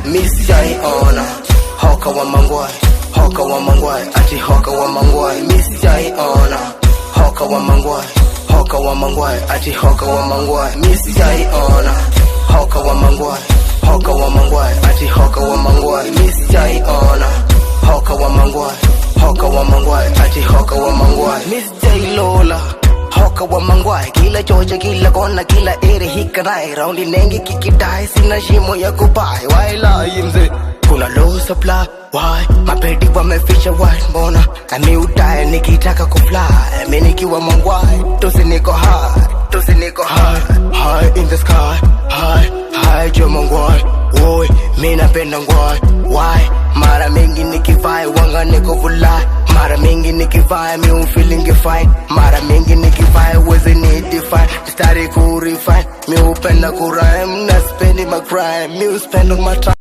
Miss Jaiona, Hoka wa mangwai, Hoka wa mangwai, ati Hoka wa mangwai. Miss Jaiona, Hoka wa mangwai, Hoka wa mangwai, ati Hoka wa mangwai. Miss Jaiona, Hoka wa mangwai, Hoka wa mangwai, ati Hoka wa mangwai. Miss Jaiona, Hoka wa mangwai, Hoka wa mangwai, ati Hoka wa mangwai. Miss J Lola, Hoka wa mangwai, kila chocha kila kona kila ere hikanai, raundi nengi kikidai sina shimo ya kupai. Waila imze kuna low supply, why mapedi wameficha white mbona ami udai nikitaka kufly, mimi nikiwa mangwai tusi niko high, high in the sky, high jo mangwai. Woi mimi napenda ngwai, why mara mingi nikivai wanga niko vulai, mara mingi nikivai mi feeling fine, mara mingi nikivai wezi ni define, start ku refine mi upenda ku rhyme na spend my crime, mi spend on my time.